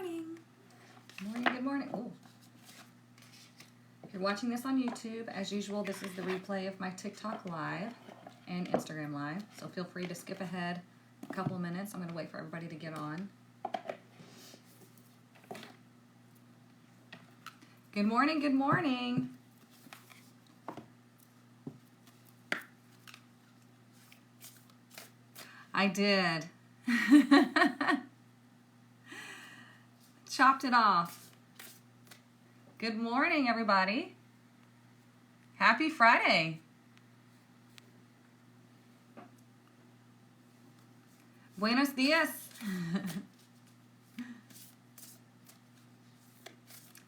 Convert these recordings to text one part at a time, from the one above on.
morning. Good morning, good morning. Ooh. If you're watching this on YouTube, as usual, this is the replay of my TikTok Live and Instagram Live. So feel free to skip ahead a couple of minutes. I'm going to wait for everybody to get on. Good morning, good morning. I did. Chopped it off. Good morning, everybody. Happy Friday. Buenos dias.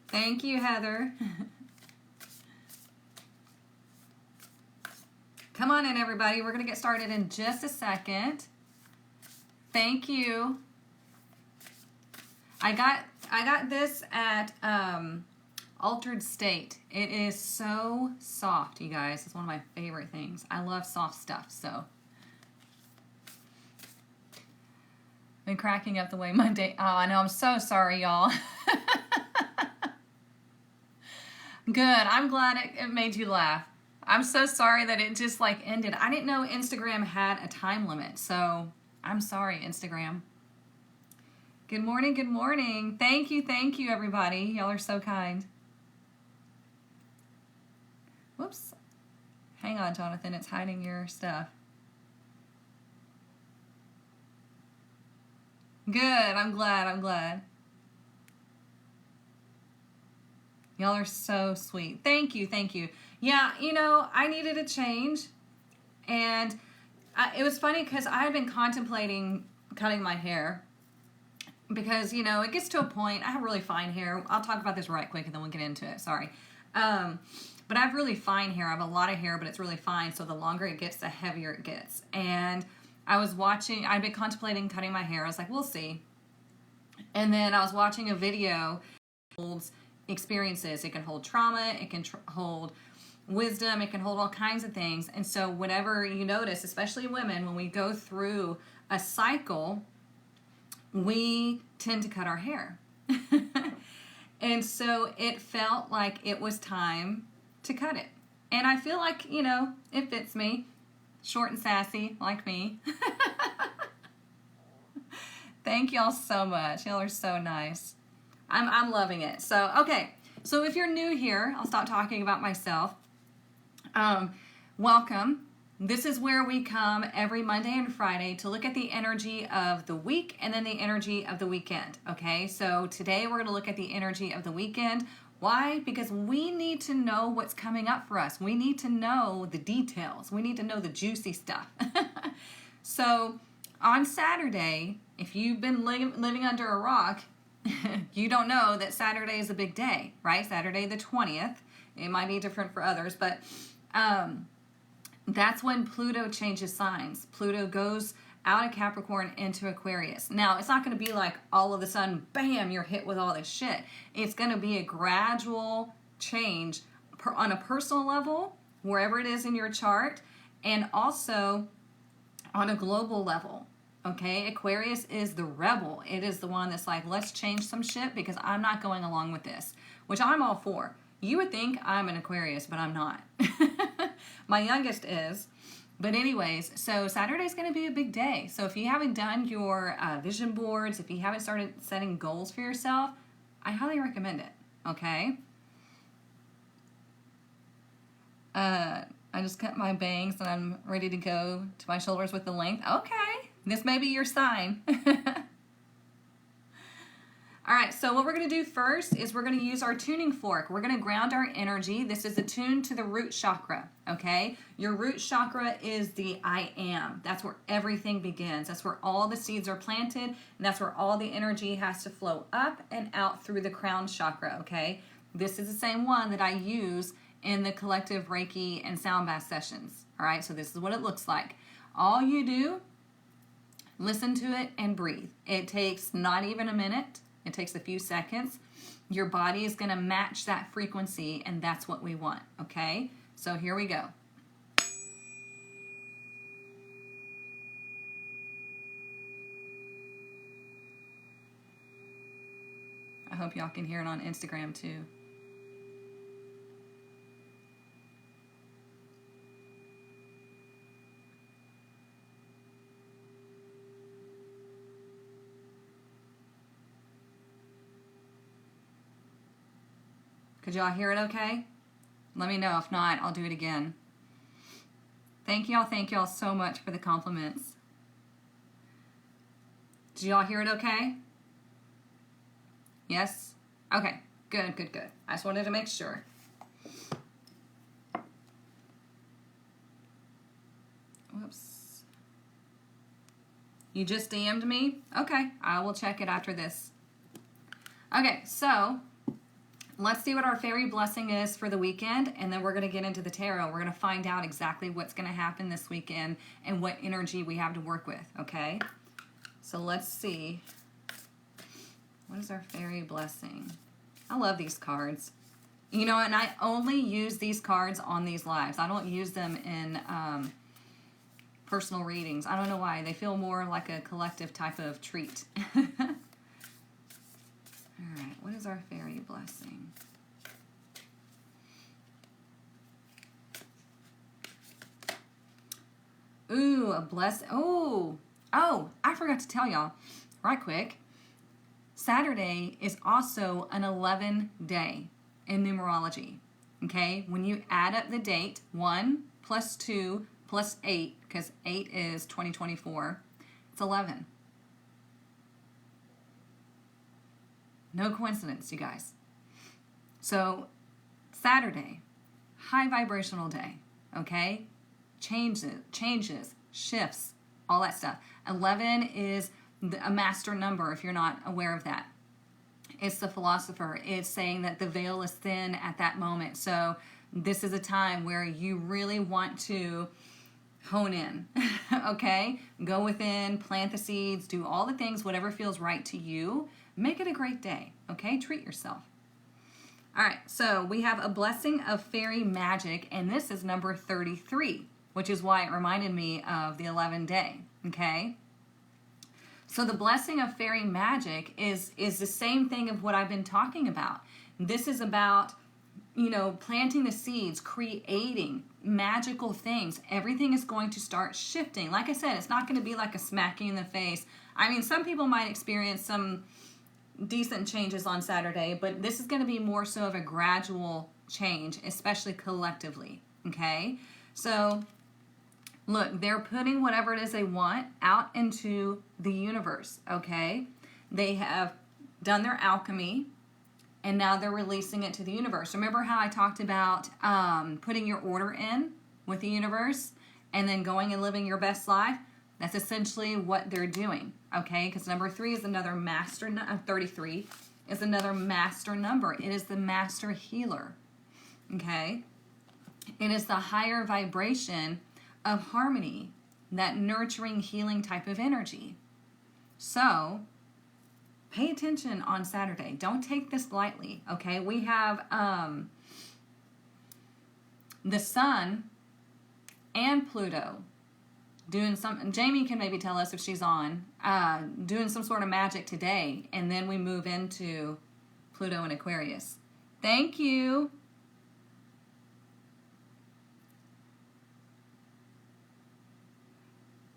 Thank you, Heather. Come on in, everybody. We're going to get started in just a second. Thank you. I got this at Altered State. It is so soft, you guys. It's one of my favorite things. I love soft stuff, so. Been cracking up the way Monday. Oh, I know. I'm so sorry, y'all. Good. I'm glad it made you laugh. I'm so sorry that it just like ended. I didn't know Instagram had a time limit, so I'm sorry, Instagram. Good morning, good morning. Thank you, everybody. Y'all are so kind. Whoops. Hang on, Jonathan. It's hiding your stuff. Good. I'm glad. Y'all are so sweet. Thank you. Yeah, you know, I needed a change. And it was funny because I had been contemplating cutting my hair. Because, you know, it gets to a point. I have really fine hair. I'll talk about this right quick and then we'll get into it. Sorry. But I have really fine hair. I have a lot of hair, but it's really fine. So the longer it gets, the heavier it gets. And I'd been contemplating cutting my hair. I was like, we'll see. And then I was watching a video. It holds experiences. It can hold trauma. It can hold wisdom. It can hold all kinds of things. And so whenever you notice, especially women, when we go through a cycle, we tend to cut our hair. And so it felt like it was time to cut it. And I feel like, you know, it fits me. Short and sassy, like me. Thank y'all so much. Y'all are so nice. I'm loving it. So, okay. So if you're new here, I'll stop talking about myself. Welcome. This is where we come every Monday and Friday to look at the energy of the week and then the energy of the weekend. Okay, so today we're going to look at the energy of the weekend. Why? Because we need to know what's coming up for us. We need to know the details. We need to know the juicy stuff. So on Saturday, if you've been living under a rock, you don't know that Saturday is a big day, right? Saturday the 20th. It might be different for others, but that's when Pluto changes signs. Pluto goes out of Capricorn into Aquarius. Now, it's not going to be like all of a sudden, bam, you're hit with all this shit. It's going to be a gradual change on a personal level, wherever it is in your chart, and also on a global level. Okay, Aquarius is the rebel. It is the one that's like, let's change some shit because I'm not going along with this, which I'm all for. You would think I'm an Aquarius, but I'm not. My youngest is. But anyways, so Saturday's going to be a big day. So if you haven't done your vision boards, if you haven't started setting goals for yourself, I highly recommend it. Okay? I just cut my bangs and I'm ready to go to my shoulders with the length. Okay. This may be your sign. All right, so what we're going to do first is we're going to use our tuning fork. We're going to ground our energy. This is attuned to the root chakra, okay? Your root chakra is the I am. That's where everything begins. That's where all the seeds are planted, and that's where all the energy has to flow up and out through the crown chakra, okay? This is the same one that I use in the collective Reiki and sound bath sessions, all right? So this is what it looks like. All you do, listen to it and breathe. It takes not even a minute. It takes a few seconds. Your body is going to match that frequency, and that's what we want, okay? So here we go. I hope y'all can hear it on Instagram too. Could y'all hear it okay? Let me know. If not, I'll do it again. Thank y'all so much for the compliments. Did y'all hear it okay? Yes? Okay, good. I just wanted to make sure. Whoops. You just DM'd me? Okay, I will check it after this. Okay, so let's see what our fairy blessing is for the weekend, and then we're going to get into the tarot. We're going to find out exactly what's going to happen this weekend and what energy we have to work with, okay? So let's see. What is our fairy blessing? I love these cards. You know, and I only use these cards on these lives. I don't use them in personal readings. I don't know why. They feel more like a collective type of treat. All right, what is our fairy blessing? Ooh, a bless. Oh, I forgot to tell y'all right quick. Saturday is also an 11 day in numerology. Okay, when you add up the date, 1 plus 2 plus 8, because 8 is 2024, it's 11. No coincidence, you guys. So, Saturday, high vibrational day, okay? Changes, shifts, all that stuff. 11 is a master number, if you're not aware of that. It's the philosopher. It's saying that the veil is thin at that moment. So, this is a time where you really want to hone in, okay? Go within, plant the seeds, do all the things, whatever feels right to you. Make it a great day, okay? Treat yourself. All right, so we have a blessing of fairy magic, and this is number 33, which is why it reminded me of the 11 day, okay? So the blessing of fairy magic is the same thing of what I've been talking about. This is about, you know, planting the seeds, creating magical things. Everything is going to start shifting. Like I said, it's not going to be like a smacking in the face. I mean, some people might experience some decent changes on Saturday, but this is going to be more so of a gradual change, especially collectively, okay? So, look, they're putting whatever it is they want out into the universe, okay? They have done their alchemy, and now they're releasing it to the universe. Remember how I talked about putting your order in with the universe and then going and living your best life? That's essentially what they're doing, okay? Because number 3 is another master, 33 is another master number. It is the master healer, okay? It is the higher vibration of harmony, that nurturing, healing type of energy. So, pay attention on Saturday. Don't take this lightly, okay? We have the sun and Pluto doing something. Jamie can maybe tell us if she's on, doing some sort of magic today, and then we move into Pluto and Aquarius. Thank you.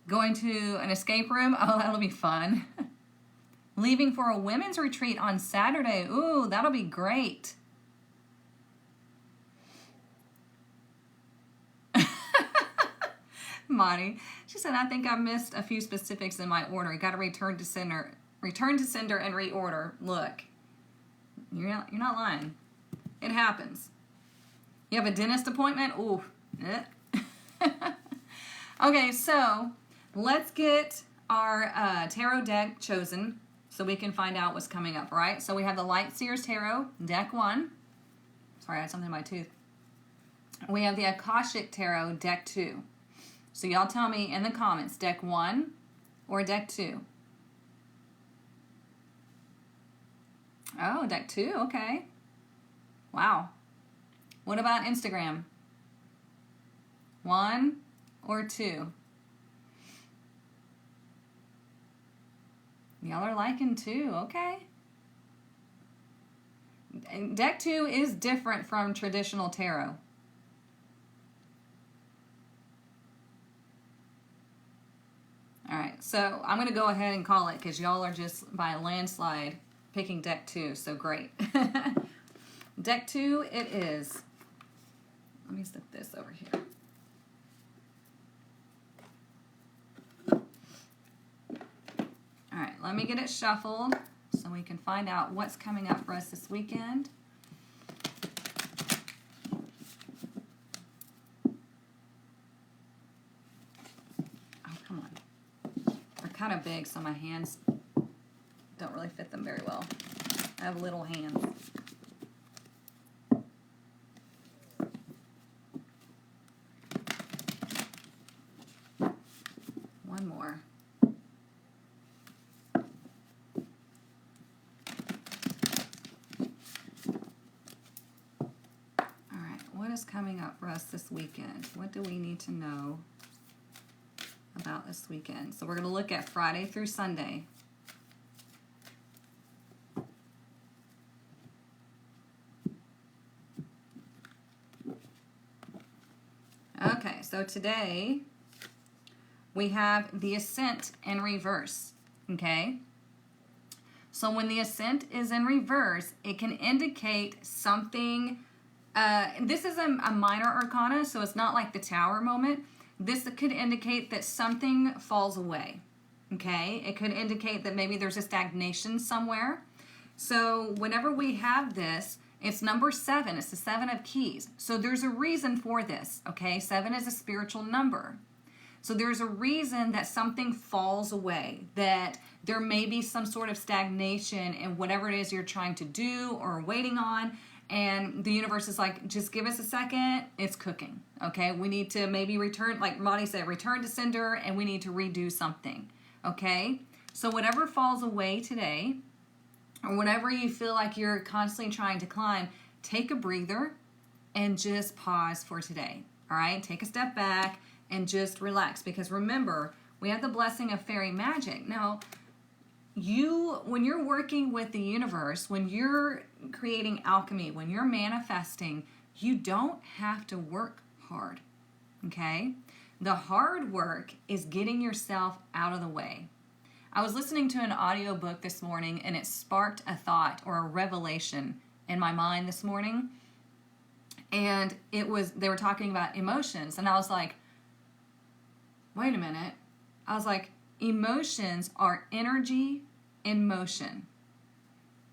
Going to an escape room? Oh, that'll be fun. Leaving for a women's retreat on Saturday. Ooh, that'll be great. Monty, she said, I think I missed a few specifics in my order. You got to return to sender and reorder. Look, you're not lying. It happens. You have a dentist appointment? Ooh. Okay, so let's get our tarot deck chosen so we can find out what's coming up, right? So we have the Light Seers Tarot, deck 1. Sorry, I had something in my tooth. We have the Akashic Tarot, deck 2. So y'all tell me in the comments, deck 1 or deck 2? Oh, deck 2, okay. Wow. What about Instagram? 1 or 2? Y'all are liking 2, okay. deck 2 is different from traditional tarot. All right, so I'm going to go ahead and call it because y'all are just by a landslide picking deck 2, so great. Deck 2 it is. Let me stick this over here. All right, let me get it shuffled so we can find out what's coming up for us this weekend. Oh, come on. They're kind of big, so my hands don't really fit them very well. I have little hands. One more. All right, what is coming up for us this weekend? What do we need to know about this weekend? So we're going to look at Friday through Sunday. Okay, so today we have the Ascent in reverse, okay? So when the Ascent is in reverse, it can indicate something. This is a minor arcana, so it's not like the Tower moment. This could indicate that something falls away, okay? It could indicate that maybe there's a stagnation somewhere. So whenever we have this, it's number 7. It's the 7 of keys. So there's a reason for this, okay? 7 is a spiritual number. So there's a reason that something falls away, that there may be some sort of stagnation in whatever it is you're trying to do or waiting on. And the universe is like, just give us a second, it's cooking, okay? We need to maybe return, like Monty said, return to sender, and we need to redo something, okay? So whatever falls away today, or whatever you feel like you're constantly trying to climb, take a breather and just pause for today, all right? Take a step back and just relax, because remember, we have the blessing of fairy magic. Now, when you're working with the universe, when you're creating alchemy, when you're manifesting, you don't have to work hard, okay? The hard work is getting yourself out of the way. I was listening to an audiobook this morning, and it sparked a thought or a revelation in my mind this morning. And they were talking about emotions, and I was like, wait a minute. I was like, emotions are energy in motion.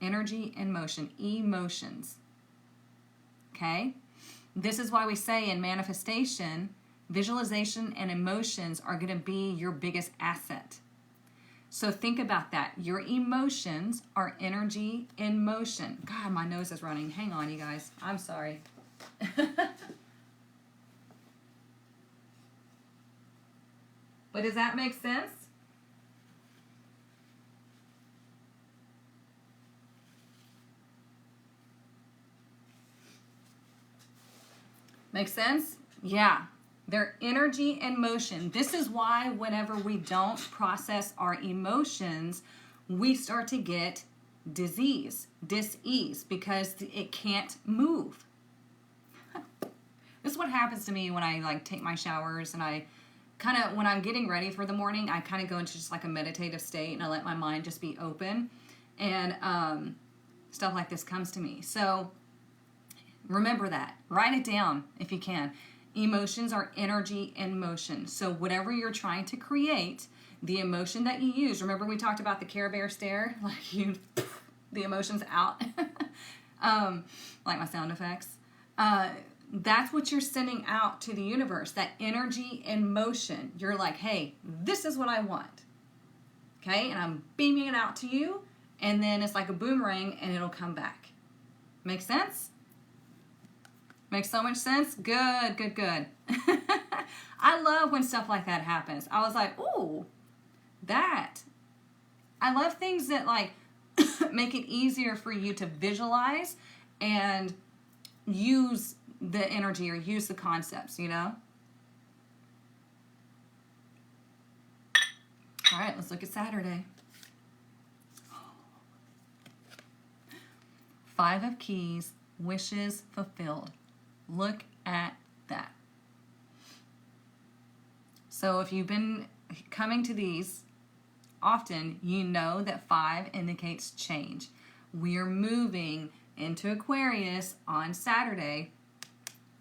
Energy in motion. Emotions. Okay? This is why we say in manifestation, visualization and emotions are going to be your biggest asset. So think about that. Your emotions are energy in motion. God, my nose is running. Hang on, you guys. I'm sorry. But does that make sense? Make sense? Yeah. They're energy and motion. This is why whenever we don't process our emotions, we start to get dis-ease, because it can't move. This is what happens to me when I take my showers, and I kind of, when I'm getting ready for the morning, I kind of go into just like a meditative state, and I let my mind just be open, and stuff like this comes to me. So remember that. Write it down if you can. Emotions are energy in motion. So whatever you're trying to create, the emotion that you use, remember we talked about the Care Bear stare? Like the emotions out. Like my sound effects. That's what you're sending out to the universe, that energy in motion. You're like, hey, this is what I want. Okay? And I'm beaming it out to you, and then it's like a boomerang, and it'll come back. Make sense? Makes so much sense? Good, good, good. I love when stuff like that happens. I was like, ooh, that. I love things that make it easier for you to visualize and use the energy or use the concepts, you know? All right, let's look at Saturday. 5 of Keys, wishes fulfilled. Look at that. So if you've been coming to these often, you know that 5 indicates change. We're moving into Aquarius on Saturday.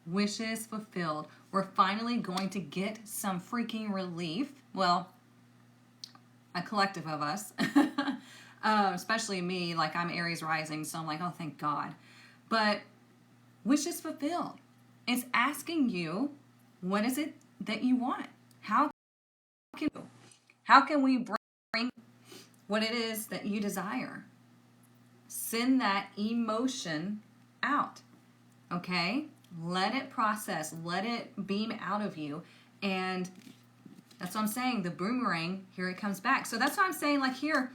Wishes fulfilled. We're finally going to get some freaking relief. Well, a collective of us, especially me, like I'm Aries rising, so I'm like, oh, thank God. But wishes fulfilled. It's asking you, what is it that you want? How can we bring what it is that you desire? Send that emotion out, okay? Let it process, let it beam out of you. And that's what I'm saying, the boomerang, here it comes back. So that's what I'm saying, like here,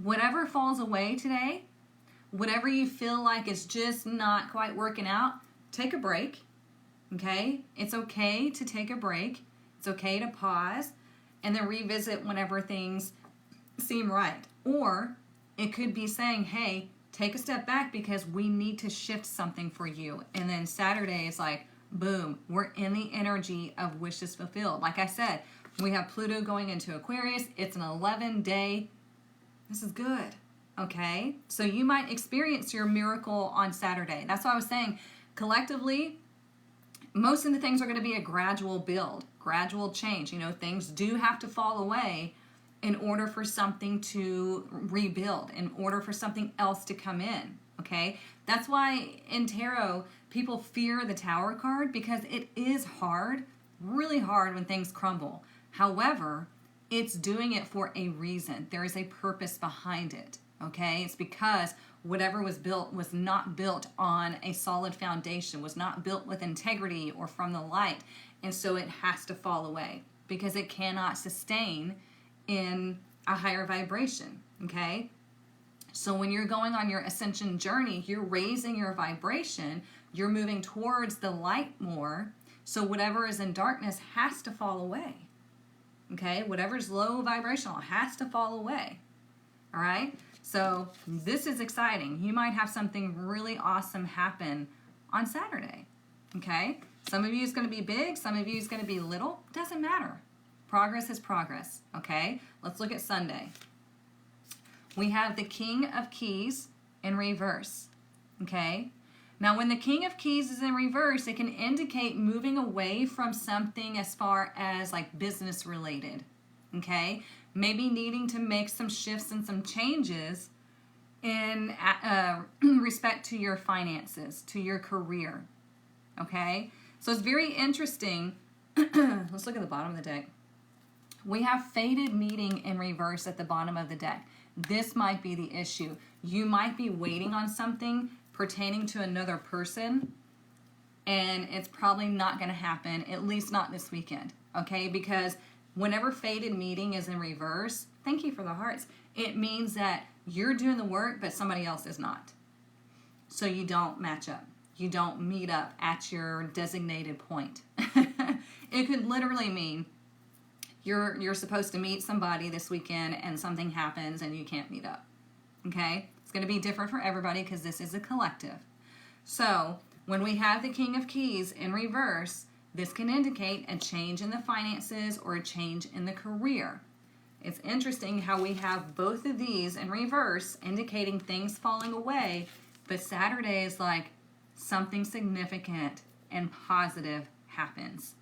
whatever falls away today, whatever you feel like is just not quite working out, take a break, okay? It's okay to take a break. It's okay to pause and then revisit whenever things seem right. Or it could be saying, hey, take a step back because we need to shift something for you. And then Saturday is like, boom, we're in the energy of wishes fulfilled. Like I said, we have Pluto going into Aquarius. It's an 11-day. This is good, okay? So you might experience your miracle on Saturday. That's what I was saying. Collectively, most of the things are going to be a gradual build, gradual change. You know, things do have to fall away in order for something to rebuild, in order for something else to come in, okay? That's why in tarot, people fear the Tower card because it is hard, really hard when things crumble. However, it's doing it for a reason. There is a purpose behind it, okay? It's because whatever was built was not built on a solid foundation, was not built with integrity or from the light, and so it has to fall away because it cannot sustain in a higher vibration, okay? So when you're going on your ascension journey, you're raising your vibration, you're moving towards the light more, so whatever is in darkness has to fall away, okay? Whatever's low vibrational has to fall away, all right? So this is exciting. You might have something really awesome happen on Saturday, okay? Some of you is going to be big, some of you is going to be little, doesn't matter. Progress is progress, okay? Let's look at Sunday. We have the King of Keys in reverse, okay? Now, when the King of Keys is in reverse, it can indicate moving away from something as far as like business related, okay? Maybe needing to make some shifts and some changes in respect to your finances, to your career, okay? So it's very interesting. Let's look at the bottom of the deck. We have fated meeting in reverse at the bottom of the deck. This might be the issue. You might be waiting on something pertaining to another person, and it's probably not going to happen, at least not this weekend, okay? Because whenever fated meeting is in reverse, thank you for the hearts, it means that you're doing the work, but somebody else is not. So you don't match up. You don't meet up at your designated point. It could literally mean you're supposed to meet somebody this weekend and something happens and you can't meet up, okay? It's going to be different for everybody because this is a collective. So when we have the King of Keys in reverse, this can indicate a change in the finances or a change in the career. It's interesting how we have both of these in reverse, indicating things falling away, but Saturday is like something significant and positive happens,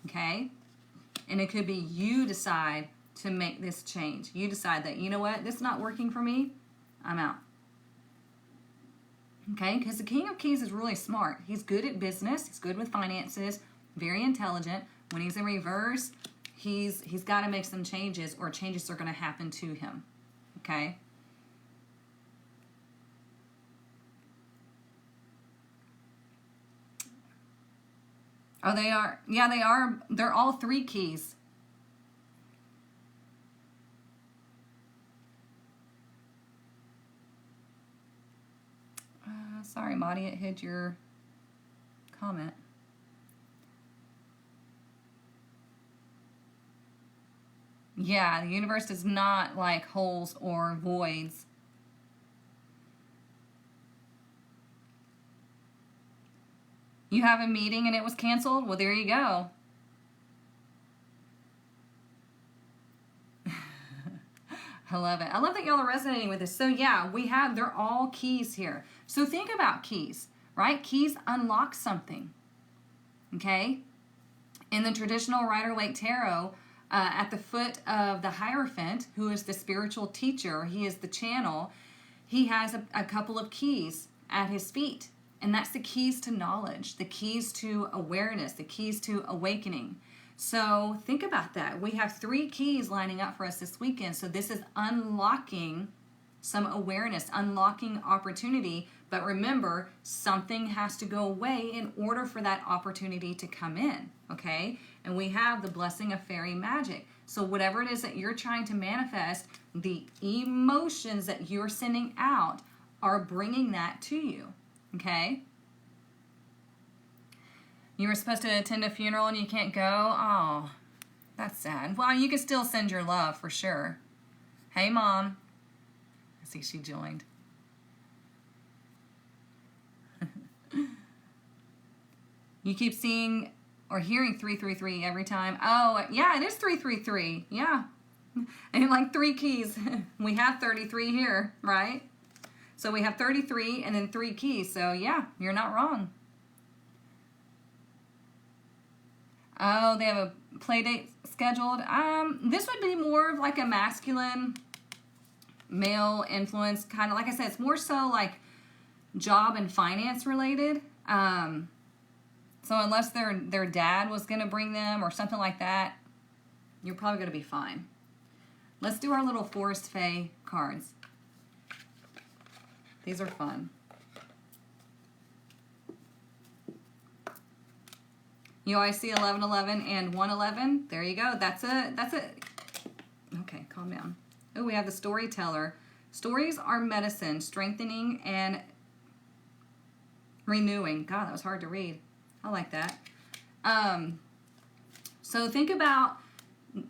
okay? And it could be you decide to make this change. You decide that, you know what, this is not working for me, I'm out. Okay, because the King of Keys is really smart. He's good at business, he's good with finances, very intelligent. When he's in reverse, he's got to make some changes or changes are going to happen to him, okay? Oh, they are. Yeah, they are. They're all 3 keys. Sorry, Maudie, it hid your comment. Yeah, the universe does not like holes or voids. You have a meeting and it was canceled? Well, there you go. I love it. I love that y'all are resonating with this. So yeah, they're all keys here. So think about keys, right? Keys unlock something, okay? In the traditional Rider-Waite Tarot, at the foot of the Hierophant, who is the spiritual teacher, he is the channel, he has a couple of keys at his feet. And that's the keys to knowledge, the keys to awareness, the keys to awakening. So think about that. We have 3 keys lining up for us this weekend. So this is unlocking some awareness, unlocking opportunity. But remember, something has to go away in order for that opportunity to come in, okay? And we have the blessing of fairy magic. So whatever it is that you're trying to manifest, the emotions that you're sending out are bringing that to you, okay? You were supposed to attend a funeral and you can't go? Oh, that's sad. Well, you can still send your love for sure. Hey, Mom. I see she joined. You keep seeing or hearing 333 every time. Oh, yeah, it is 333. Yeah. And like 3 keys. We have 33 here, right? So we have 33 and then 3 keys. So yeah, you're not wrong. Oh, they have a play date scheduled. This would be more of like a masculine, male influence kind of. Like I said, it's more so like job and finance related. So unless their dad was going to bring them or something like that, you're probably going to be fine. Let's do our little Forest Fae cards. These are fun. You always see 1111 and 111. There you go. That's it. Okay, calm down. Oh, we have the storyteller. Stories are medicine, strengthening and renewing. God, that was hard to read. I like that. So think about,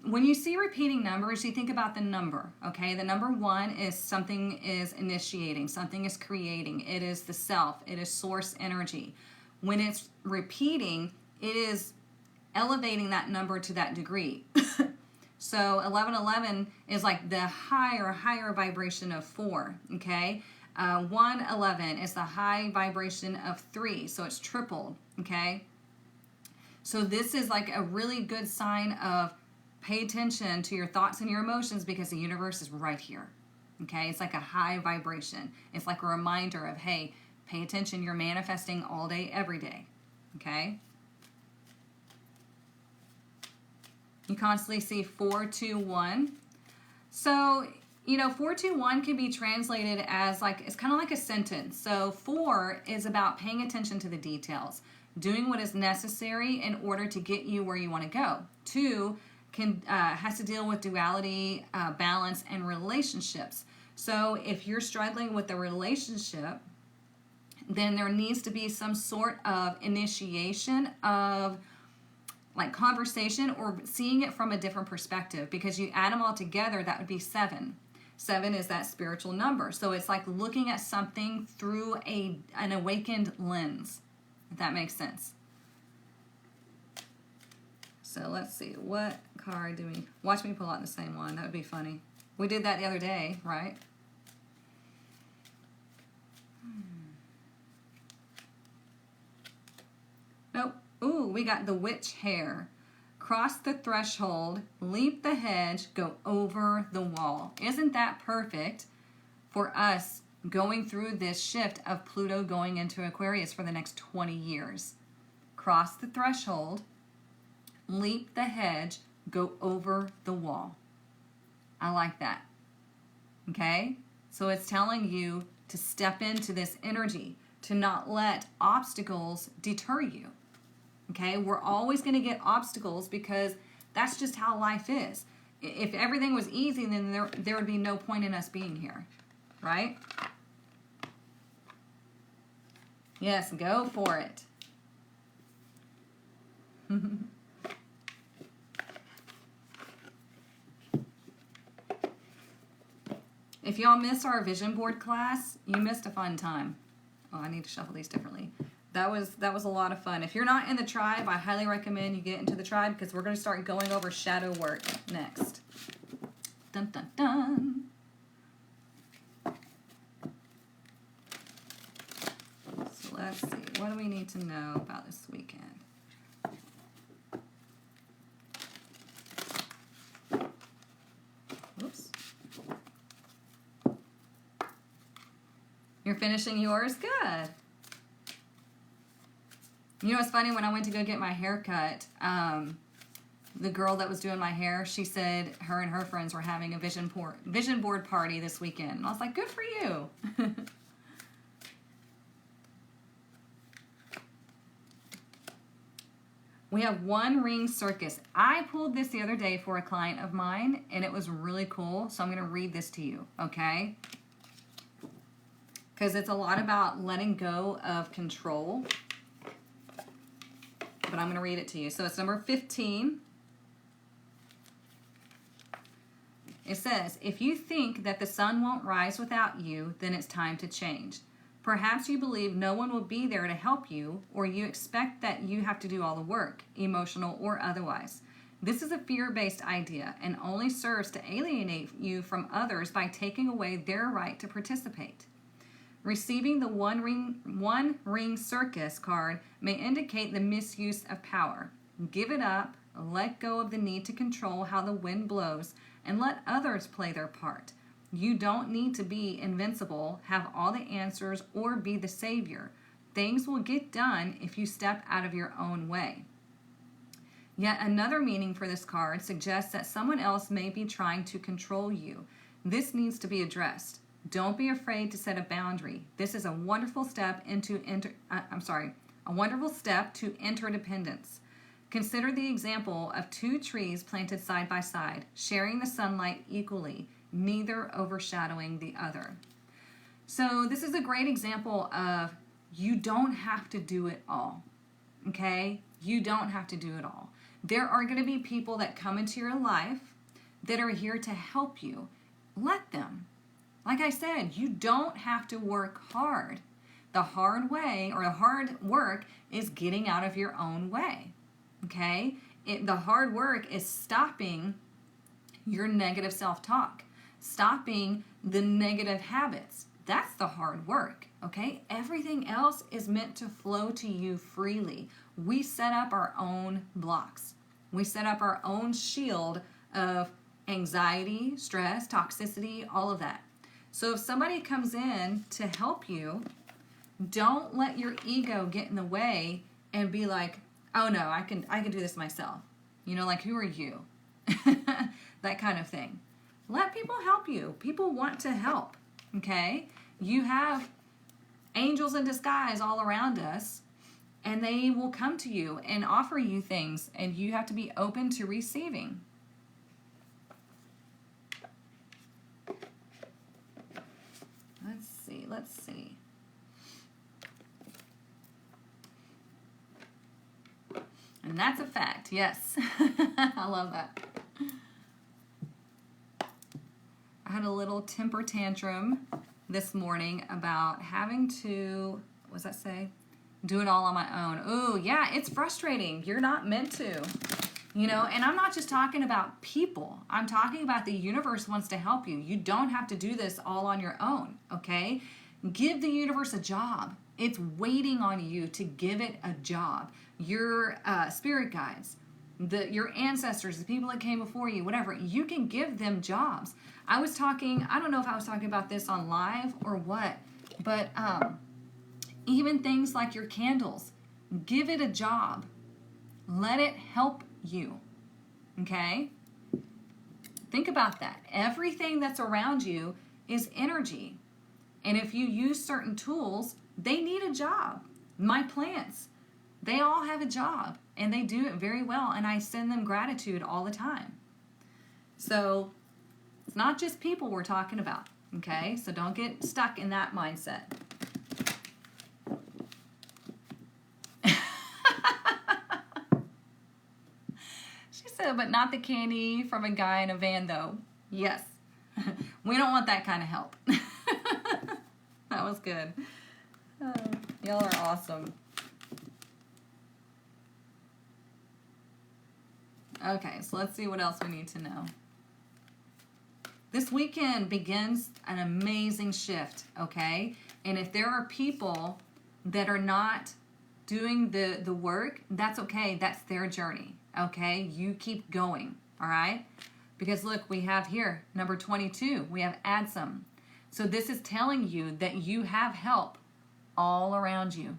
when you see repeating numbers, you think about the number, okay? The number 1 is something is initiating, something is creating. It is the self. It is source energy. When it's repeating, it is elevating that number to that degree. So 1111 is like the higher vibration of 4, okay? 111 is the high vibration of 3, so it's tripled, okay? So this is like a really good sign of pay attention to your thoughts and your emotions because the universe is right here, okay? It's like a high vibration. It's like a reminder of, hey, pay attention, you're manifesting all day, every day, okay? You constantly see 421. So, 421 can be translated as like, it's kind of like a sentence. So 4 is about paying attention to the details, doing what is necessary in order to get you where you want to go. 2 has to deal with duality, balance, and relationships. So if you're struggling with a relationship, then there needs to be some sort of initiation of like conversation or seeing it from a different perspective, because you add them all together, that would be 7. 7 is that spiritual number. So it's like looking at something through an awakened lens, if that makes sense. So let's see, what card do we, watch me pull out the same one. That would be funny. We did that the other day, right? Nope. Ooh, we got the witch hair. Cross the threshold, leap the hedge, go over the wall. Isn't that perfect for us going through this shift of Pluto going into Aquarius for the next 20 years? Cross the threshold, leap the hedge, go over the wall. I like that. Okay? So it's telling you to step into this energy, to not let obstacles deter you. Okay, we're always going to get obstacles because that's just how life is. If everything was easy, then there would be no point in us being here, right? Yes, go for it. If y'all missed our vision board class, you missed a fun time. Oh, I need to shuffle these differently. That was a lot of fun. If you're not in the tribe, I highly recommend you get into the tribe because we're going to start going over shadow work next. Dun, dun, dun. So let's see. What do we need to know about this weekend? Oops. You're finishing yours? Good. You know, it's funny, when I went to go get my hair cut, the girl that was doing my hair, she said her and her friends were having a vision board party this weekend. And I was like, good for you. We have one ring circus. I pulled this the other day for a client of mine, and it was really cool. So I'm going to read this to you, okay? Because it's a lot about letting go of control. But I'm going to read it to you. So it's number 15. It says, if you think that the sun won't rise without you, then it's time to change. Perhaps you believe no one will be there to help you, or you expect that you have to do all the work, emotional or otherwise. This is a fear-based idea and only serves to alienate you from others by taking away their right to participate. Receiving the one ring circus card may indicate the misuse of power. Give it up, let go of the need to control how the wind blows, and let others play their part. You don't need to be invincible, have all the answers, or be the savior. Things will get done if you step out of your own way. Yet another meaning for this card suggests that someone else may be trying to control you. This needs to be addressed. Don't be afraid to set a boundary. This is a wonderful step a wonderful step to interdependence. Consider the example of two trees planted side by side, sharing the sunlight equally, neither overshadowing the other. So this is a great example of you don't have to do it all, okay? You don't have to do it all. There are going to be people that come into your life that are here to help you. Let them. Like I said, you don't have to work hard. The hard way, or the hard work, is getting out of your own way, okay? The hard work is stopping your negative self-talk, stopping the negative habits. That's the hard work, okay? Everything else is meant to flow to you freely. We set up our own blocks. We set up our own shield of anxiety, stress, toxicity, all of that. So if somebody comes in to help you, don't let your ego get in the way and be like, oh no, I can do this myself. You know, like, who are you? That kind of thing. Let people help you. People want to help, okay? You have angels in disguise all around us, and they will come to you and offer you things, and you have to be open to receiving. Let's see. And that's a fact, yes. I love that. I had a little temper tantrum this morning about having to, what does that say? Do it all on my own. Ooh, yeah, it's frustrating. You're not meant to. You know, and I'm not just talking about people. I'm talking about the universe wants to help you. You don't have to do this all on your own, okay? Give the universe a job. It's waiting on you to give it a job. Your spirit guides, your ancestors, the people that came before you, whatever, you can give them jobs. I don't know if I was talking about this on live or what, but even things like your candles, give it a job. Let it help you, okay? Think about that. Everything that's around you is energy. And if you use certain tools, they need a job. My plants, they all have a job, and they do it very well, and I send them gratitude all the time. So it's not just people we're talking about, okay? So don't get stuck in that mindset. She said, but not the candy from a guy in a van, though. Yes. We don't want that kind of help. That was good. Y'all are awesome. Okay, so let's see what else we need to know. This weekend begins an amazing shift, okay? And if there are people that are not doing the work, that's okay. That's their journey, okay? You keep going, all right? Because look, we have here, number 22, we have add some. So this is telling you that you have help all around you.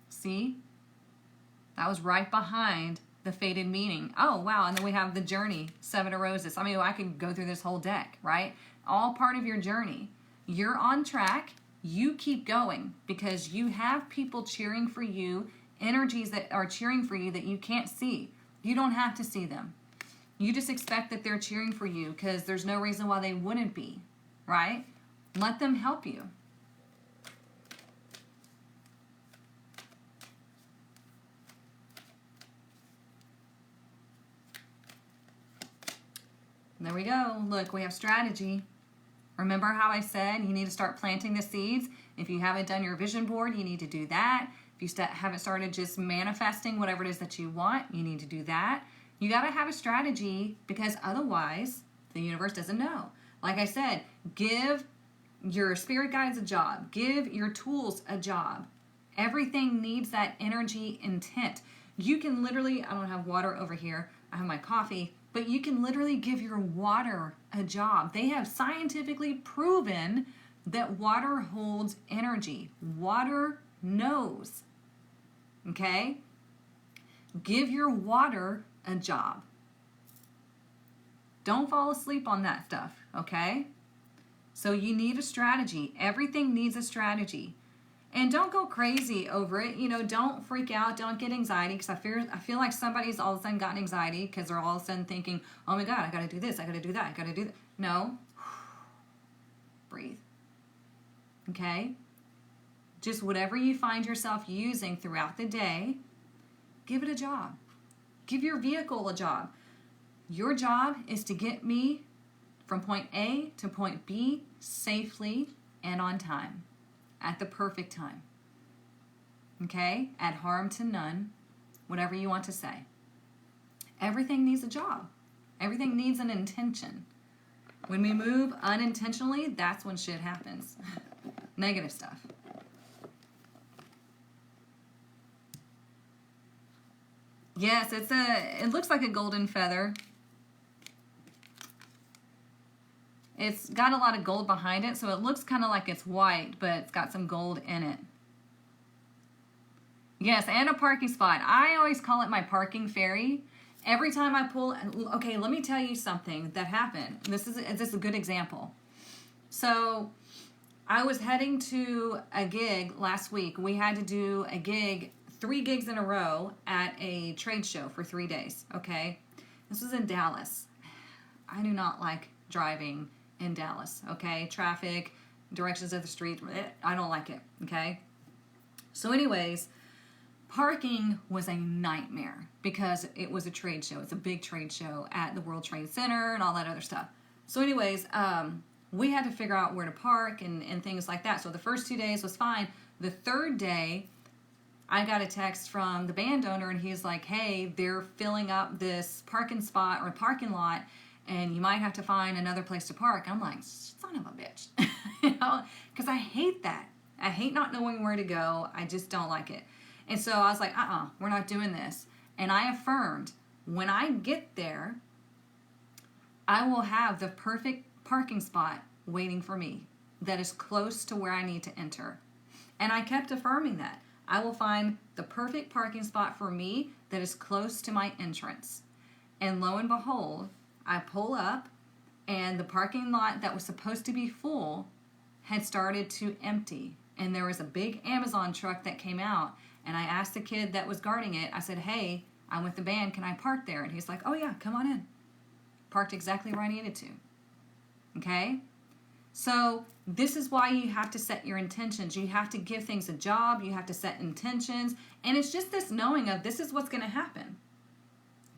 See? That was right behind the fated meaning. Oh, wow. And then we have the journey, 7 of roses. I mean, I could go through this whole deck, right? All part of your journey. You're on track. You keep going because you have people cheering for you, energies that are cheering for you that you can't see. You don't have to see them. You just expect that they're cheering for you because there's no reason why they wouldn't be, right? Let them help you. There we go. Look, we have strategy. Remember how I said you need to start planting the seeds? If you haven't done your vision board, you need to do that. If you haven't started just manifesting whatever it is that you want, you need to do that. You got to have a strategy because otherwise the universe doesn't know. Like I said, give your spirit guides a job. Give your tools a job. Everything needs that energy intent. You can literally, I don't have water over here. I have my coffee. But you can literally give your water a job. They have scientifically proven that water holds energy. Water knows. Okay? Give your water a job. Don't fall asleep on that stuff, okay? So you need a strategy. Everything needs a strategy. And don't go crazy over it. You know, don't freak out. Don't get anxiety because I feel like somebody's all of a sudden gotten anxiety because they're all of a sudden thinking, oh my God, I got to do this. I got to do that. I got to do that. No. Breathe. Okay? Just whatever you find yourself using throughout the day, give it a job. Give your vehicle a job. Your job is to get me from point A to point B safely and on time. At the perfect time. Okay? At harm to none. Whatever you want to say. Everything needs a job. Everything needs an intention. When we move unintentionally, that's when shit happens. Negative stuff. Yes, it looks like a golden feather. It's got a lot of gold behind it, so it looks kind of like it's white, but it's got some gold in it. Yes, and a parking spot. I always call it my parking fairy. Every time I pull, okay, let me tell you something that happened. This is a good example. So I was heading to a gig last week. We had to do a gig, 3 gigs in a row at a trade show for 3 days, okay? This was in Dallas. I do not like driving in Dallas, okay? Traffic, directions of the street, I don't like it, okay? So anyways, parking was a nightmare because it was a trade show. It's a big trade show at the World Trade Center and all that other stuff. So anyways, we had to figure out where to park and things like that. So the first 2 days was fine. The third day, I got a text from the band owner and he's like, hey, they're filling up this parking spot or parking lot and you might have to find another place to park. I'm like, son of a bitch, you know, because I hate that. I hate not knowing where to go. I just don't like it. And so I was like, we're not doing this. And I affirmed, when I get there, I will have the perfect parking spot waiting for me that is close to where I need to enter. And I kept affirming that. I will find the perfect parking spot for me that is close to my entrance. And lo and behold, I pull up and the parking lot that was supposed to be full had started to empty. And there was a big Amazon truck that came out. And I asked the kid that was guarding it, I said, hey, I'm with the band, can I park there? And he's like, oh yeah, come on in. Parked exactly where I needed to. Okay? So this is why you have to set your intentions. You have to give things a job. You have to set intentions. And it's just this knowing of this is what's going to happen.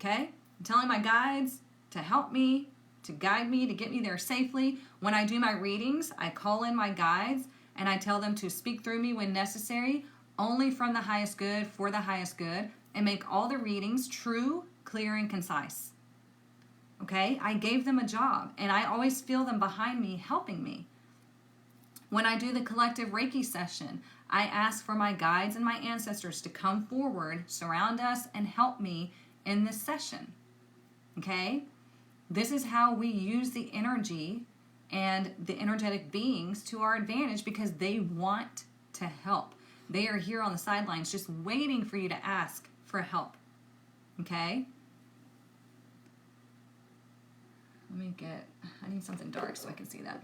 Okay? I'm telling my guides to help me, to guide me, to get me there safely. When I do my readings, I call in my guides and I tell them to speak through me when necessary, only from the highest good, for the highest good, and make all the readings true, clear, and concise. Okay? I gave them a job, and I always feel them behind me helping me. When I do the collective Reiki session, I ask for my guides and my ancestors to come forward, surround us, and help me in this session. Okay? This is how we use the energy and the energetic beings to our advantage, because they want to help. They are here on the sidelines just waiting for you to ask for help. Okay? I need something dark so I can see that.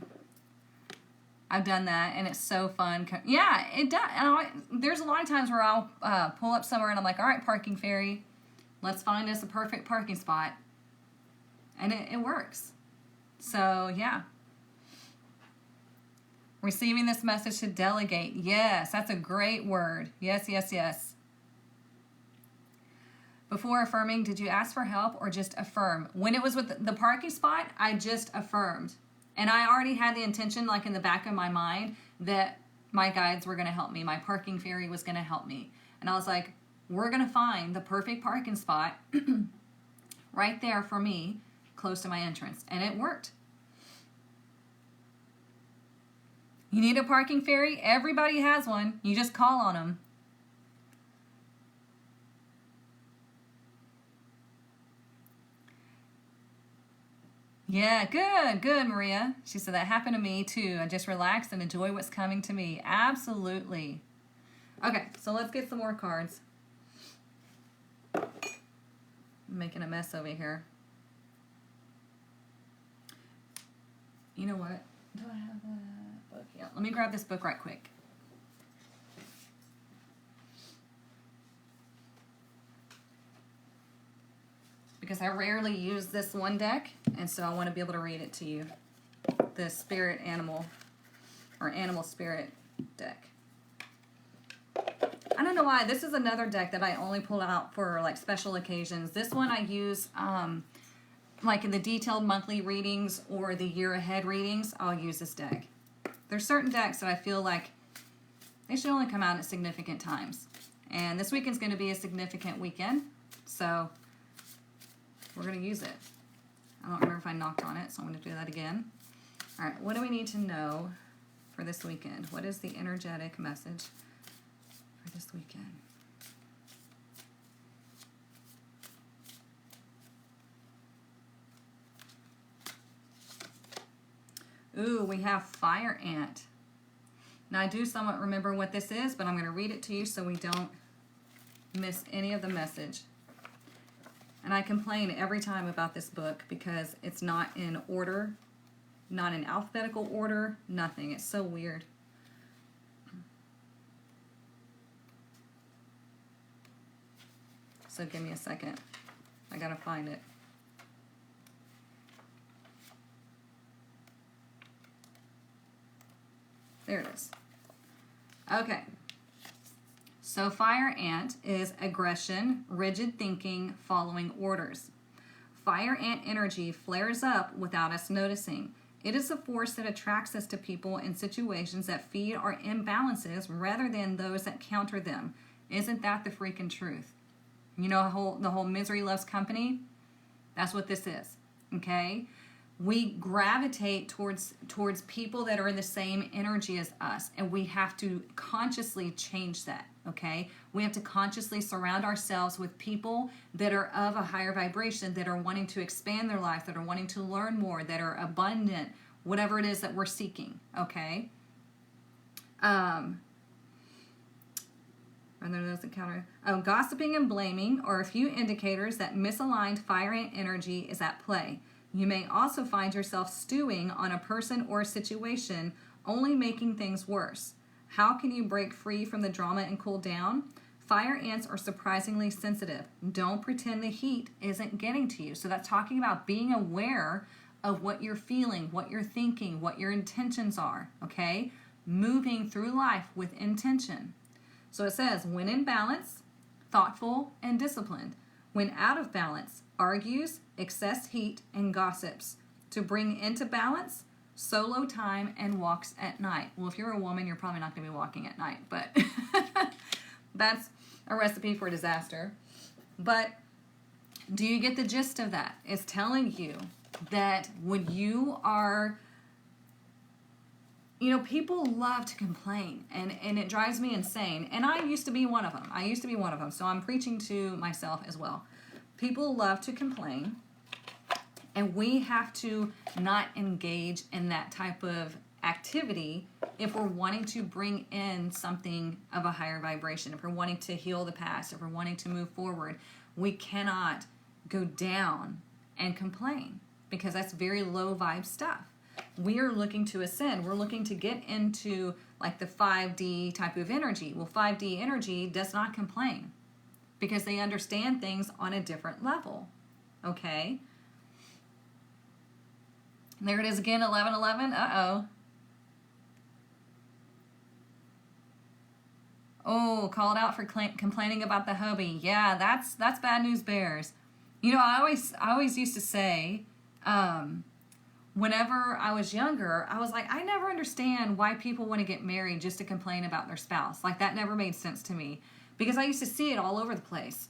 I've done that, and it's so fun. Yeah, it does. There's a lot of times where I'll pull up somewhere and I'm like, all right, parking fairy, let's find us a perfect parking spot. And it works. So, yeah. Receiving this message to delegate. Yes, that's a great word. Yes, yes, yes. Before affirming, did you ask for help or just affirm? When it was with the parking spot, I just affirmed. And I already had the intention, like in the back of my mind, that my guides were going to help me. My parking fairy was going to help me. And I was like, we're going to find the perfect parking spot right there for me, close to my entrance. And it worked. You need a parking fairy? Everybody has one. You just call on them. Yeah, good, Maria. She said, that happened to me too. I just relax and enjoy what's coming to me. Absolutely. Okay, so let's get some more cards. I'm making a mess over here. You know what? Do I have a book? Yeah, let me grab this book right quick. Because I rarely use this one deck, and so I want to be able to read it to you. The spirit animal, or animal spirit deck. I don't know why. This is another deck that I only pull out for like special occasions. This one I use like in the detailed monthly readings or the year ahead readings. I'll use this deck. There's certain decks that I feel like they should only come out at significant times. And this weekend's going to be a significant weekend, so we're going to use it. I don't remember if I knocked on it, so I'm going to do that again. All right, what do we need to know for this weekend? What is the energetic message for this weekend? Ooh, we have fire ant. Now, I do somewhat remember what this is, but I'm going to read it to you so we don't miss any of the message. And I complain every time about this book because it's not in order, not in alphabetical order, nothing. It's so weird. So give me a second. I gotta find it. There it is. Okay. So fire ant is aggression, rigid thinking, following orders. Fire ant energy flares up without us noticing. It is a force that attracts us to people and situations that feed our imbalances rather than those that counter them. Isn't that the freaking truth? You know, the whole misery loves company? That's what this is, okay? We gravitate towards people that are in the same energy as us, and we have to consciously change that, okay? We have to consciously surround ourselves with people that are of a higher vibration, that are wanting to expand their life, that are wanting to learn more, that are abundant, whatever it is that we're seeking, okay? Gossiping and blaming are a few indicators that misaligned fire ant energy is at play. You may also find yourself stewing on a person or a situation, only making things worse. How can you break free from the drama and cool down? Fire ants are surprisingly sensitive. Don't pretend the heat isn't getting to you. So that's talking about being aware of what you're feeling, what you're thinking, what your intentions are, okay? Moving through life with intention. So it says, when in balance, thoughtful and disciplined. When out of balance, argues, excess heat, and gossips. To bring into balance, solo time and walks at night. Well, if you're a woman, you're probably not going to be walking at night, but that's a recipe for disaster. But Do you get the gist of that? It's telling you that when you are, you know, people love to complain, and it drives me insane. And I used to be one of them. So I'm preaching to myself as well. People love to complain, and we have to not engage in that type of activity if we're wanting to bring in something of a higher vibration, if we're wanting to heal the past, if we're wanting to move forward. We cannot go down and complain, because that's very low vibe stuff. We are looking to ascend. We're looking to get into like the 5D type of energy. Well, 5D energy does not complain, because they understand things on a different level. Okay? There it is again, 1111. Uh-oh. Oh, called out for complaining about the hubby. Yeah, that's bad news bears. You know, I always used to say, whenever I was younger, I was like, I never understand why people want to get married just to complain about their spouse. Like, that never made sense to me, because I used to see it all over the place.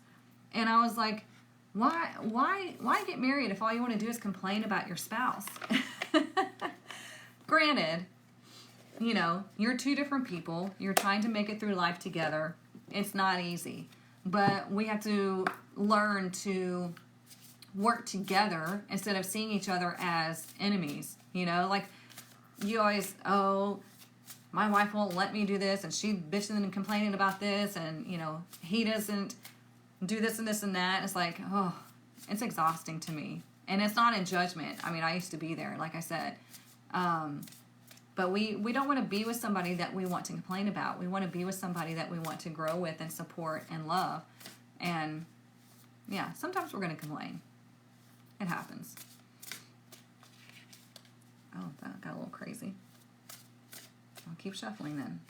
And I was like, why get married if all you want to do is complain about your spouse? Granted, you know, you're two different people. You're trying to make it through life together. It's not easy. But we have to learn to work together instead of seeing each other as enemies. You know, like, you always, oh, my wife won't let me do this, and she bitching and complaining about this, and, you know, he doesn't do this and this and that. It's like, oh, it's exhausting to me. And it's not in judgment. I mean, I used to be there, like I said. But we don't want to be with somebody that we want to complain about. We want to be with somebody that we want to grow with and support and love. And, yeah, sometimes we're going to complain. It happens. Oh, that got a little crazy. I'll keep shuffling then.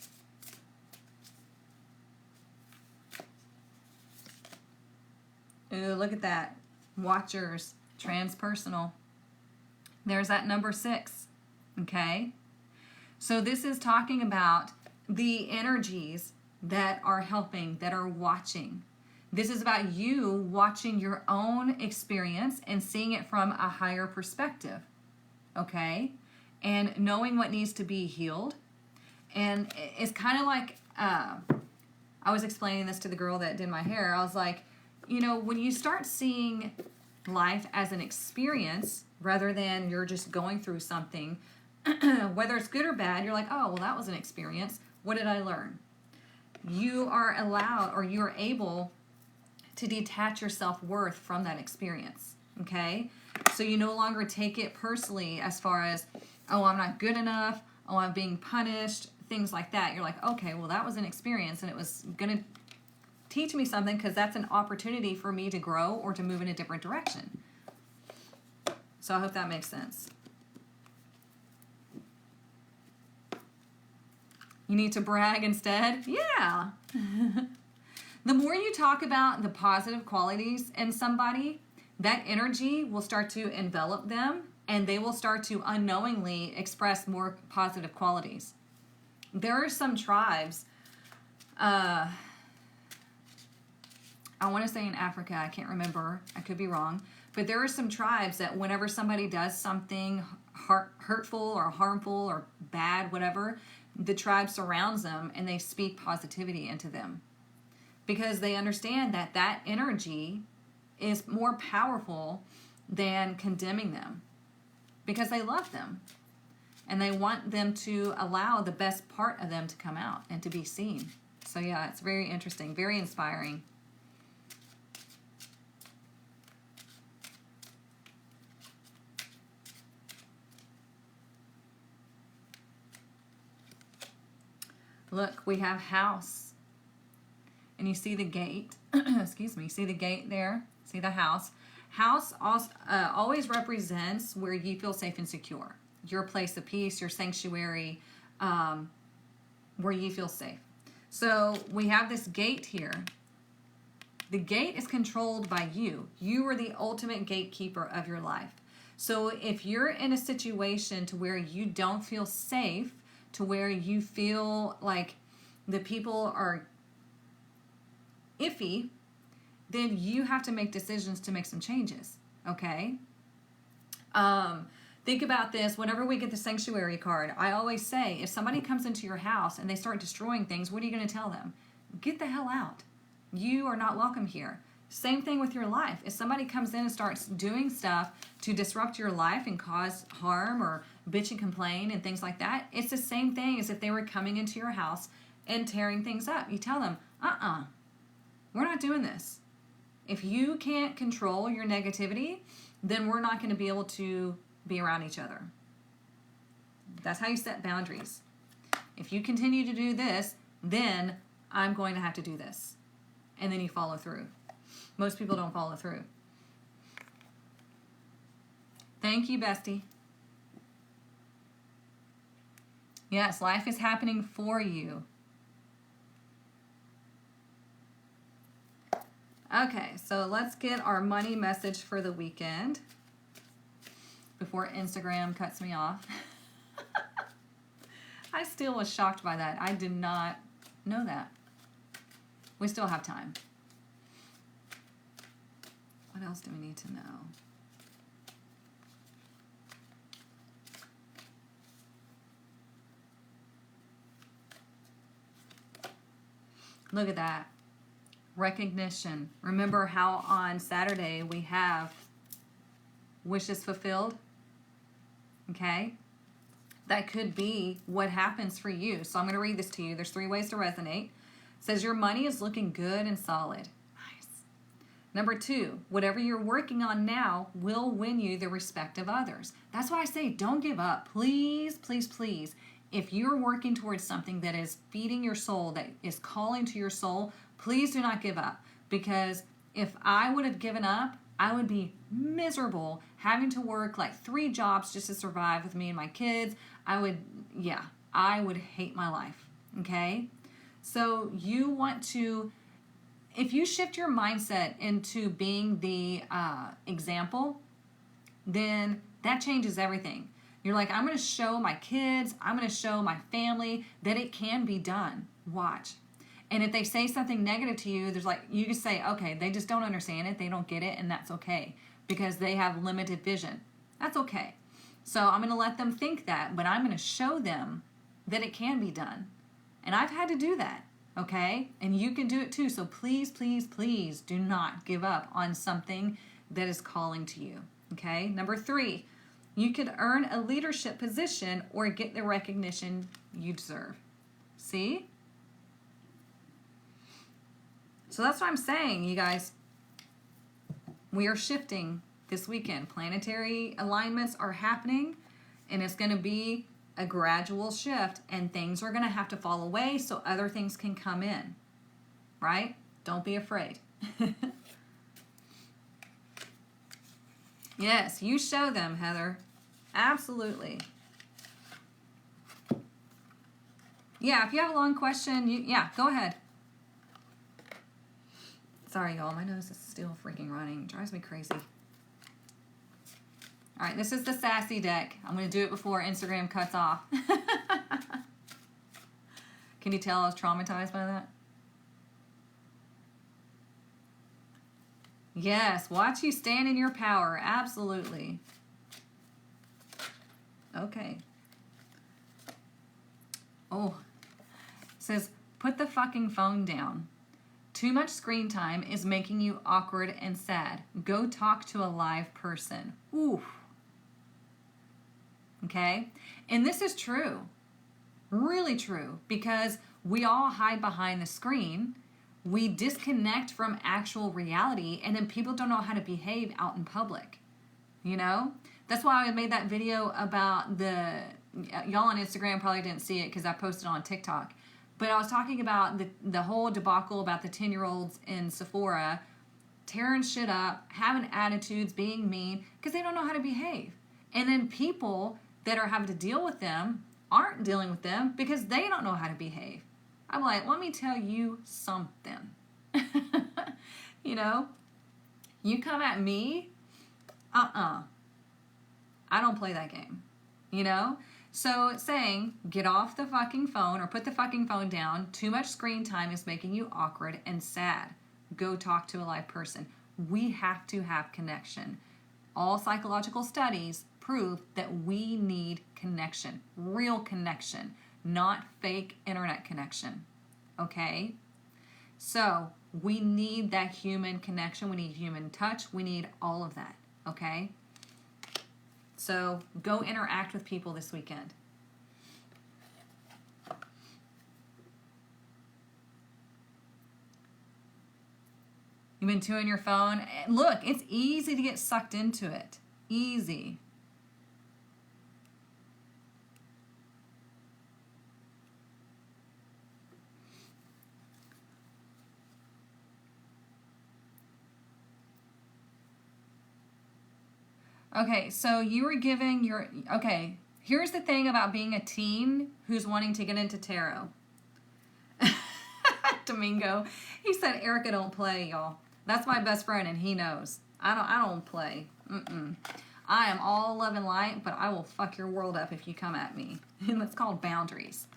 Ooh, look at that. Watchers, transpersonal. There's that number 6. Okay? So this is talking about the energies that are helping, that are watching. This is about you watching your own experience and seeing it from a higher perspective. Okay? And knowing what needs to be healed. And it's kind of like, I was explaining this to the girl that did my hair. I was like, you know, when you start seeing life as an experience rather than you're just going through something, whether it's good or bad, you're like, oh, well, that was an experience. What did I learn? You are allowed, or you are able to detach your self-worth from that experience, okay? So you no longer take it personally as far as, oh, I'm not good enough, oh, I'm being punished, things like that. You're like, okay, well, that was an experience, and it was going to teach me something, because that's an opportunity for me to grow or to move in a different direction. So I hope that makes sense. You need to brag instead? Yeah. The more you talk about the positive qualities in somebody, that energy will start to envelop them, and they will start to unknowingly express more positive qualities. There are some tribes, I want to say in Africa, I can't remember, I could be wrong, but there are some tribes that whenever somebody does something hurtful or harmful or bad, whatever, the tribe surrounds them and they speak positivity into them, because they understand that that energy is more powerful than condemning them, because they love them and they want them to allow the best part of them to come out and to be seen. So yeah, it's very interesting, very inspiring. Look, we have house. And you see the gate. Excuse me. See the gate there? See the house? House also, always represents where you feel safe and secure. Your place of peace, your sanctuary, where you feel safe. So we have this gate here. The gate is controlled by you. You are the ultimate gatekeeper of your life. So if you're in a situation to where you don't feel safe, to where you feel like the people are iffy, then you have to make decisions to make some changes, okay? Think about this. Whenever we get the sanctuary card, I always say, if somebody comes into your house and they start destroying things, what are you going to tell them? Get the hell out. You are not welcome here. Same thing with your life. If somebody comes in and starts doing stuff to disrupt your life and cause harm or bitch and complain and things like that, it's the same thing as if they were coming into your house and tearing things up. You tell them, we're not doing this. If you can't control your negativity, then we're not going to be able to be around each other. That's how you set boundaries. If you continue to do this, then I'm going to have to do this. And then you follow through. Most people don't follow through. Thank you, bestie. Yes, life is happening for you. Okay, so let's get our money message for the weekend before Instagram cuts me off. I still was shocked by that. I did not know that. We still have time. What else do we need to know? Look at that. Recognition. Remember how on Saturday we have wishes fulfilled? Okay? That could be what happens for you. So I'm going to read this to you. There's 3 ways to resonate. It says your money is looking good and solid. Nice. Number 2, whatever you're working on now will win you the respect of others. That's why I say don't give up. Please, please, please. If you're working towards something that is feeding your soul, that is calling to your soul, please do not give up. Because if I would have given up, I would be miserable having to work like 3 jobs just to survive with me and my kids. I would hate my life, okay? So you want to, if you shift your mindset into being the example, then that changes everything. You're like, I'm going to show my kids, I'm going to show my family that it can be done. Watch. And if they say something negative to you, there's like, you can say, okay, they just don't understand it, they don't get it, and that's okay because they have limited vision. That's okay. So I'm going to let them think that, but I'm going to show them that it can be done. And I've had to do that, okay? And you can do it too. So please, please, please do not give up on something that is calling to you, okay? Number 3, you could earn a leadership position or get the recognition you deserve. See? So that's what I'm saying, you guys. We are shifting this weekend. Planetary alignments are happening, and it's going to be a gradual shift, and things are going to have to fall away so other things can come in, right? Don't be afraid. Yes, you show them, Heather. Absolutely. Yeah, if you have a long question, go ahead. Sorry, y'all. My nose is still freaking running. It drives me crazy. All right, this is the sassy deck. I'm going to do it before Instagram cuts off. Can you tell I was traumatized by that? Yes, watch you stand in your power. Absolutely. Okay. Oh, it says, put the fucking phone down. Too much screen time is making you awkward and sad. Go talk to a live person. Ooh. Okay? And this is true. Really true. Because we all hide behind the screen. We disconnect from actual reality. And then people don't know how to behave out in public. You know? That's why I made that video about y'all on Instagram probably didn't see it because I posted on TikTok. But I was talking about the whole debacle about the 10-year-olds in Sephora tearing shit up, having attitudes, being mean, because they don't know how to behave. And then people that are having to deal with them aren't dealing with them because they don't know how to behave. I'm like, let me tell you something. You know? You come at me, I don't play that game. You know? So it's saying, get off the fucking phone or put the fucking phone down. Too much screen time is making you awkward and sad. go talk to a live person. We have to have connection. All psychological studies prove that we need connection, real connection, not fake internet connection. Okay? So we need that human connection. We need human touch. We need all of that. Okay? So go interact with people this weekend. You've been chewing your phone. Look, it's easy to get sucked into it. Easy. Okay, so you were giving your... Okay, here's the thing about being a teen who's wanting to get into tarot. Domingo, he said, Erica don't play, y'all. That's my best friend, and he knows. I don't play. I am all love and light, but I will fuck your world up if you come at me. And that's called boundaries.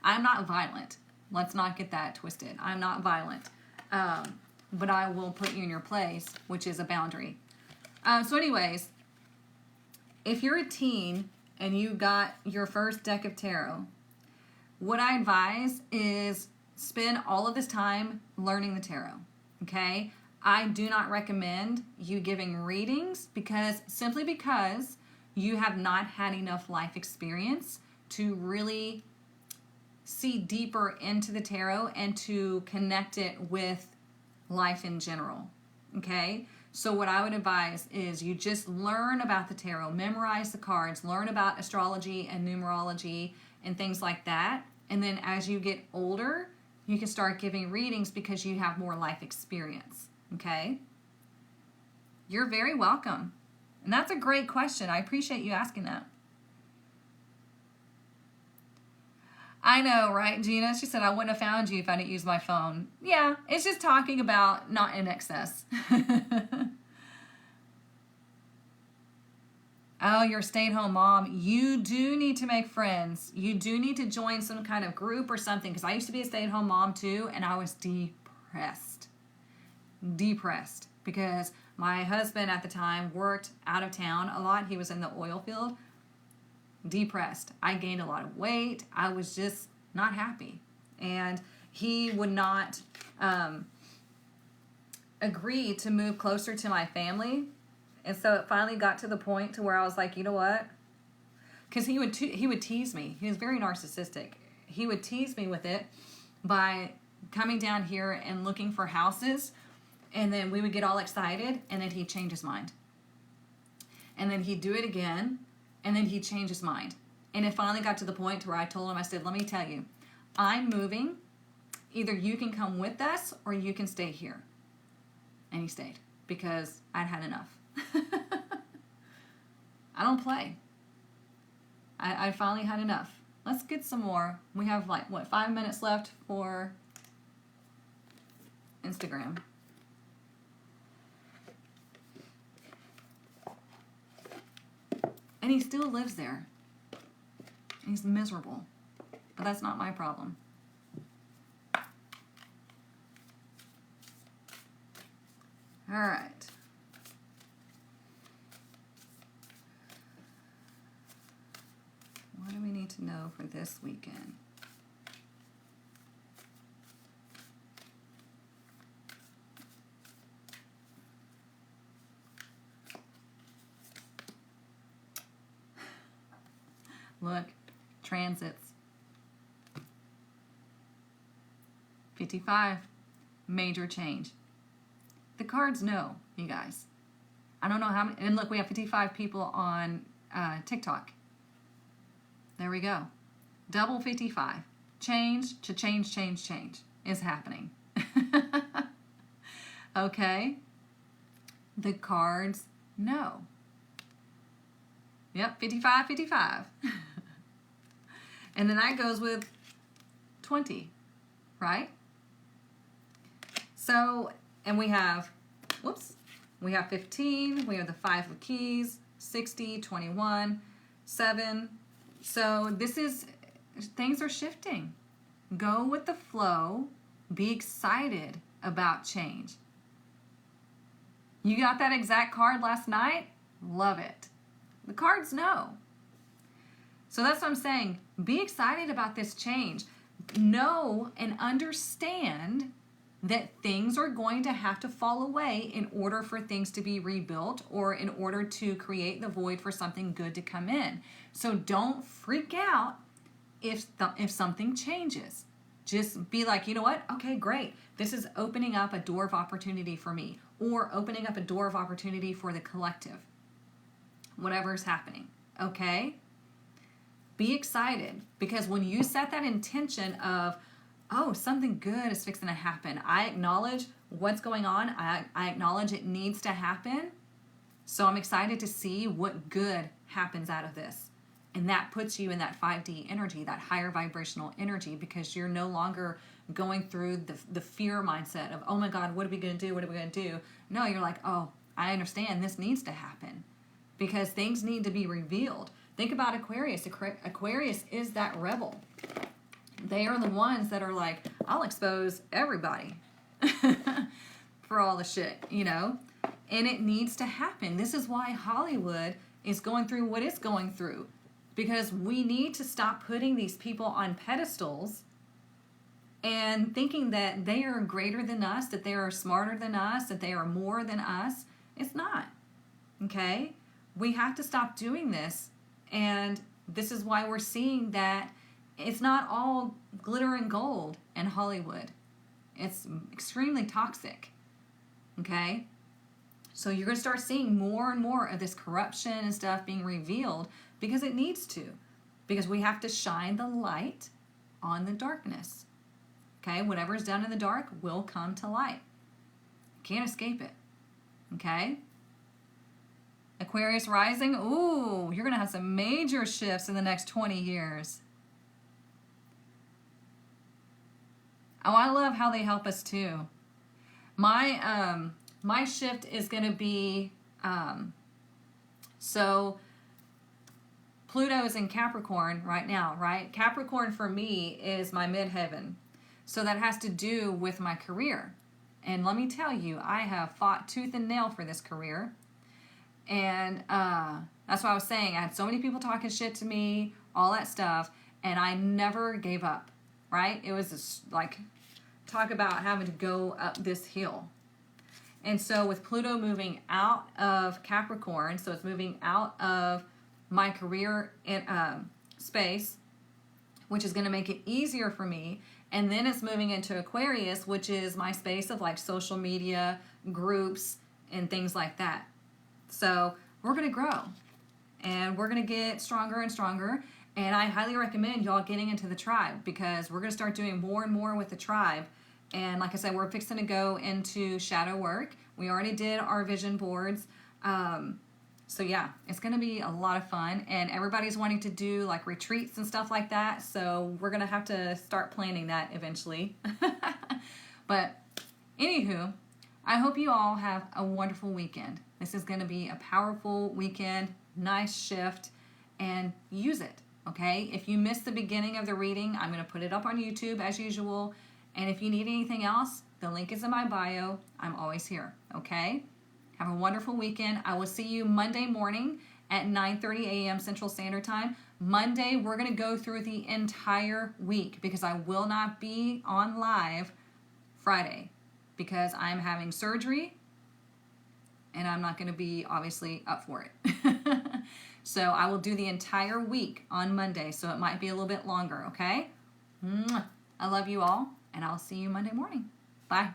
I'm not violent. Let's not get that twisted. I'm not violent. But I will put you in your place, which is a boundary. So anyways, if you're a teen and you got your first deck of tarot, what I advise is spend all of this time learning the tarot, okay? I do not recommend you giving readings simply because you have not had enough life experience to really see deeper into the tarot and to connect it with life in general, okay? So what I would advise is you just learn about the tarot, memorize the cards, learn about astrology and numerology and things like that. And then as you get older, you can start giving readings because you have more life experience, okay? You're very welcome. And that's a great question. I appreciate you asking that. I know, right, Gina? She said, I wouldn't have found you if I didn't use my phone. Yeah, it's just talking about not in excess. Oh, you're a stay-at-home mom. You do need to make friends. You do need to join some kind of group or something, because I used to be a stay-at-home mom too, and I was depressed. Depressed. Because my husband at the time worked out of town a lot. He was in the oil field. Depressed. I gained a lot of weight. I was just not happy. And he would not agree to move closer to my family. And so it finally got to the point to where I was like, you know what? Because he would tease me. He was very narcissistic. He would tease me with it by coming down here and looking for houses. And then we would get all excited. And then he'd change his mind. And then he'd do it again. And then he'd change his mind. And it finally got to the point where I told him, I said, let me tell you, I'm moving. Either you can come with us or you can stay here. And he stayed because I'd had enough. I don't play. I finally had enough. Let's get some more. We have 5 minutes left for Instagram. And he still lives there. He's miserable. But that's not my problem. All right. What do we need to know for this weekend? Look, transits. 55, major change. The cards know, you guys. I don't know how many, and look, we have 55 people on TikTok. There we go. Double 55. Change to change is happening. Okay? The cards know. Yep, 55, 55. And then that goes with 20, right? So, and we have 15, we have the 5 of keys, 60, 21, 7. So things are shifting. Go with the flow. Be excited about change. You got that exact card last night? Love it. The cards know. So that's what I'm saying. Be excited about this change. Know and understand that things are going to have to fall away in order for things to be rebuilt or in order to create the void for something good to come in. So don't freak out if something changes. Just be like, you know what? Okay, great. This is opening up a door of opportunity for me, or opening up a door of opportunity for the collective. Whatever's happening, okay? Be excited, because when you set that intention of, oh, something good is fixing to happen. I acknowledge what's going on. I acknowledge it needs to happen. So I'm excited to see what good happens out of this. And that puts you in that 5D energy, that higher vibrational energy, because you're no longer going through the fear mindset of, oh my God, what are we going to do? What are we going to do? No, you're like, oh, I understand this needs to happen, because things need to be revealed. Think about Aquarius. Aquarius is that rebel. They are the ones that are like, I'll expose everybody for all the shit, you know? And it needs to happen. This is why Hollywood is going through what it's going through, because we need to stop putting these people on pedestals and thinking that they are greater than us, that they are smarter than us, that they are more than us. It's not, okay? We have to stop doing this. And this is why we're seeing that it's not all glitter and gold in Hollywood. It's extremely toxic, okay? So you're going to start seeing more and more of this corruption and stuff being revealed, because it needs to. Because we have to shine the light on the darkness. Okay? Whatever is done in the dark will come to light. Can't escape it. Okay? Aquarius rising. Ooh, you're going to have some major shifts in the next 20 years. Oh, I love how they help us too. My shift is going to be, so Pluto is in Capricorn right now, right? Capricorn for me is my midheaven. So that has to do with my career. And let me tell you, I have fought tooth and nail for this career. And that's what I was saying. I had so many people talking shit to me, all that stuff, and I never gave up, right? It was just like, talk about having to go up this hill. And so with Pluto moving out of Capricorn, so it's moving out of my career in, space, which is going to make it easier for me. And then it's moving into Aquarius, which is my space of like social media, groups, and things like that. So we're going to grow, and we're going to get stronger and stronger. And I highly recommend y'all getting into the tribe, because we're going to start doing more and more with the tribe. And like I said, we're fixing to go into shadow work. We already did our vision boards. So yeah, it's going to be a lot of fun. And everybody's wanting to do like retreats and stuff like that. So we're going to have to start planning that eventually. But anywho, I hope you all have a wonderful weekend. This is going to be a powerful weekend, nice shift, and use it, okay? If you missed the beginning of the reading, I'm going to put it up on YouTube as usual. And if you need anything else, the link is in my bio. I'm always here, okay? Have a wonderful weekend. I will see you Monday morning at 9:30 a.m. Central Standard Time. Monday, we're going to go through the entire week, because I will not be on live Friday, because I'm having surgery and I'm not going to be obviously up for it. So I will do the entire week on Monday, so it might be a little bit longer, okay? I love you all, and I'll see you Monday morning. Bye.